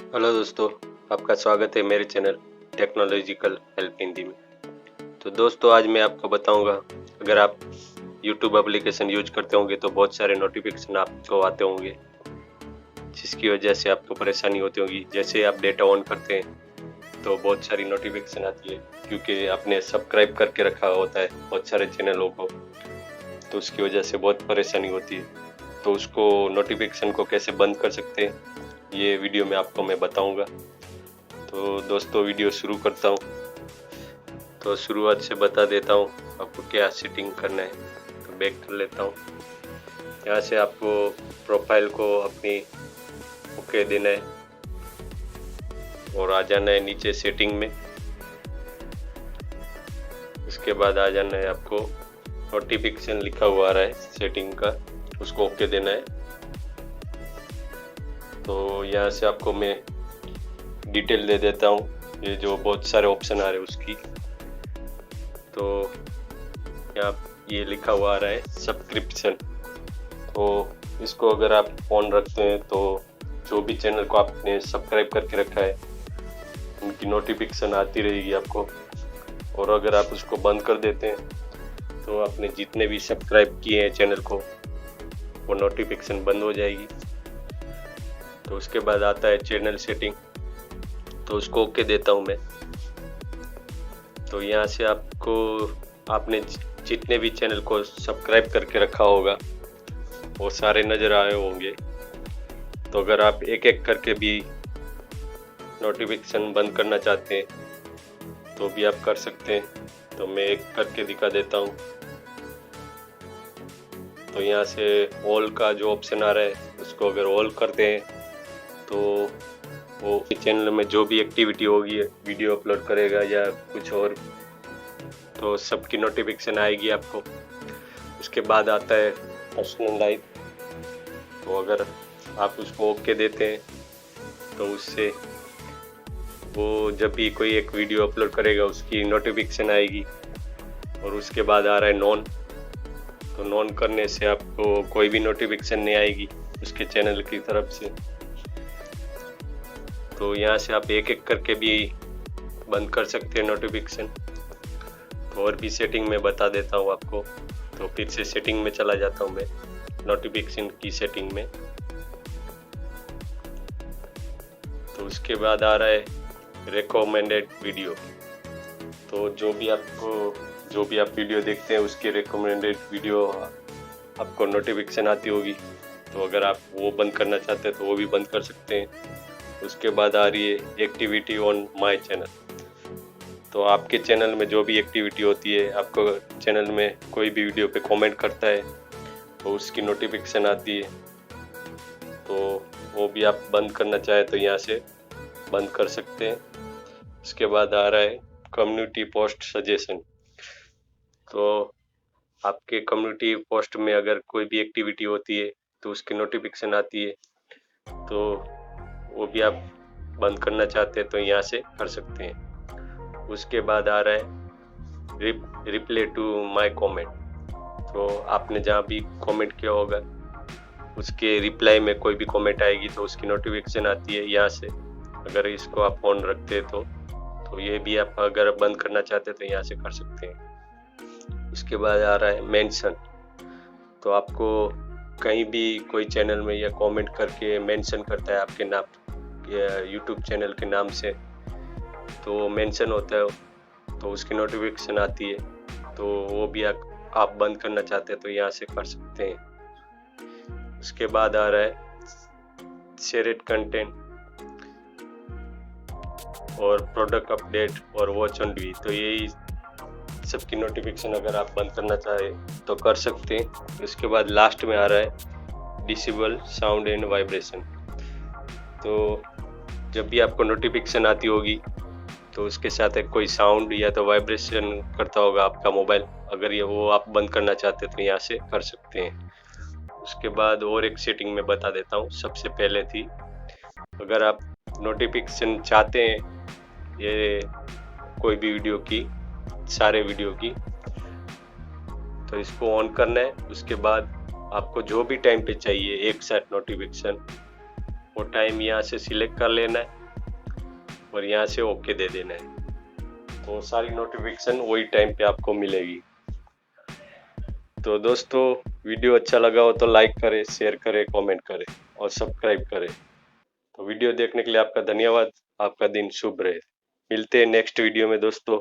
Hello दोस्तों, आपका स्वागत है मेरे चैनल टेक्नोलॉजिकल हेल्प हिंदी में। तो दोस्तों, आज मैं आपको बताऊंगा, अगर आप यूट्यूब एप्लीकेशन यूज करते होंगे तो बहुत सारे नोटिफिकेशन आपको आते होंगे, जिसकी वजह से आपको परेशानी होती होगी। जैसे आप डेटा ऑन करते हैं तो बहुत सारी नोटिफिकेशन आती है, क्योंकि आपने सब्सक्राइब करके रखा होता है बहुत सारे चैनलों को, तो उसकी वजह से बहुत परेशानी होती है। तो उसको नोटिफिकेशन को कैसे बंद कर सकते हैं, ये वीडियो में आपको मैं बताऊंगा। तो दोस्तों, वीडियो शुरू करता हूँ। तो शुरुआत से बता देता हूँ आपको क्या सेटिंग करना है। तो बैक कर लेता हूँ। यहाँ से आपको प्रोफाइल को अपनी ओके देना है और आ जाना है नीचे सेटिंग में। उसके बाद आ जाना है, आपको नोटिफिकेशन लिखा हुआ आ रहा है सेटिंग का, उसको ओके देना है। तो यहाँ से आपको मैं डिटेल दे देता हूँ, ये जो बहुत सारे ऑप्शन आ रहे हैं उसकी। तो यहाँ ये लिखा हुआ आ रहा है सब्सक्रिप्शन। तो इसको अगर आप ऑन रखते हैं तो जो भी चैनल को आपने सब्सक्राइब करके रखा है उनकी नोटिफिकेशन आती रहेगी आपको। और अगर आप उसको बंद कर देते हैं तो आपने जितने भी सब्सक्राइब किए हैं चैनल को, वो नोटिफिकेशन बंद हो जाएगी। तो उसके बाद आता है चैनल सेटिंग, तो उसको ओके देता हूँ मैं। तो यहाँ से आपने जितने भी चैनल को सब्सक्राइब करके रखा होगा वो सारे नज़र आए होंगे। तो अगर आप एक एक करके भी नोटिफिकेशन बंद करना चाहते हैं तो भी आप कर सकते हैं। तो मैं एक करके दिखा देता हूँ। तो यहाँ से ऑल का जो ऑप्शन आ रहा है उसको अगर ऑल करते हैं तो वो चैनल में जो भी एक्टिविटी होगी, वीडियो अपलोड करेगा या कुछ और, तो सबकी नोटिफिकेशन आएगी आपको। उसके बाद आता है पर्सनल लाइफ। तो अगर आप उसको ओके देते हैं तो उससे वो जब भी कोई एक वीडियो अपलोड करेगा उसकी नोटिफिकेशन आएगी। और उसके बाद आ रहा है नॉन। तो नॉन करने से आपको कोई भी नोटिफिकेशन नहीं आएगी उसके चैनल की तरफ से। तो यहाँ से आप एक एक करके भी बंद कर सकते हैं नोटिफिकेशन। तो और भी सेटिंग में बता देता हूँ आपको। तो फिर से सेटिंग में चला जाता हूँ मैं, नोटिफिकेशन की सेटिंग में। तो उसके बाद आ रहा है रिकमेंडेड वीडियो। तो जो भी आप वीडियो देखते हैं उसकी रिकमेंडेड वीडियो आपको नोटिफिकेशन आती होगी। तो अगर आप वो बंद करना चाहते हैं तो वो भी बंद कर सकते हैं। उसके बाद आ रही है एक्टिविटी ऑन माय चैनल। तो आपके चैनल में जो भी एक्टिविटी होती है, आपको चैनल में कोई भी वीडियो पे कमेंट करता है तो उसकी नोटिफिकेशन आती है। तो वो भी आप बंद करना चाहें तो यहाँ से बंद कर सकते हैं। उसके बाद आ रहा है कम्युनिटी पोस्ट सजेशन। तो आपके कम्युनिटी पोस्ट में अगर कोई भी एक्टिविटी होती है तो उसकी नोटिफिकेशन आती है। तो वो भी आप बंद करना चाहते हैं तो यहाँ से कर सकते हैं। उसके बाद आ रहा है रिप्लाई टू माय कमेंट। तो आपने जहाँ भी कमेंट किया होगा उसके रिप्लाई में कोई भी कमेंट आएगी तो उसकी नोटिफिकेशन आती है यहाँ से। अगर इसको आप ऑन रखते हैं तो ये भी आप अगर बंद करना चाहते हैं तो यहाँ से कर सकते हैं। उसके बाद आ रहा है मेंशन। तो आपको कहीं भी कोई चैनल में या कमेंट करके मेंशन करता है आपके नाम या यूट्यूब चैनल के नाम से, तो मेंशन होता है तो उसकी नोटिफिकेशन आती है। तो वो भी आप बंद करना चाहते हैं तो यहाँ से कर सकते हैं। उसके बाद आ रहा है शेयर्ड कंटेंट और प्रोडक्ट अपडेट और वॉच ऑन टीवी। तो यही सबकी नोटिफिकेशन अगर आप बंद करना चाहें तो कर सकते हैं। उसके बाद लास्ट में आ रहा है डिसेबल साउंड एंड वाइब्रेशन। तो जब भी आपको नोटिफिकेशन आती होगी तो उसके साथ एक कोई साउंड या तो वाइब्रेशन करता होगा आपका मोबाइल, अगर ये वो आप बंद करना चाहते हैं तो यहाँ से कर सकते हैं। उसके बाद और एक सेटिंग में बता देता हूँ। सबसे पहले थी, अगर आप नोटिफिकेशन चाहते हैं ये कोई भी वीडियो की, सारे वीडियो की, तो इसको ऑन करना है। उसके बाद आपको जो भी टाइम पे चाहिए एक साथ नोटिफिकेशन, वो टाइम यहाँ से सिलेक्ट कर लेना है। और यहाँ से ओके दे देना है, तो सारी नोटिफिकेशन वही टाइम पे आपको मिलेगी। तो दोस्तों, वीडियो अच्छा लगा हो तो लाइक करें, शेयर करें, कमेंट करें और सब्सक्राइब करें। तो वीडियो देखने के लिए आपका धन्यवाद। आपका दिन शुभ रहे। मिलते हैं नेक्स्ट वीडियो में दोस्तों।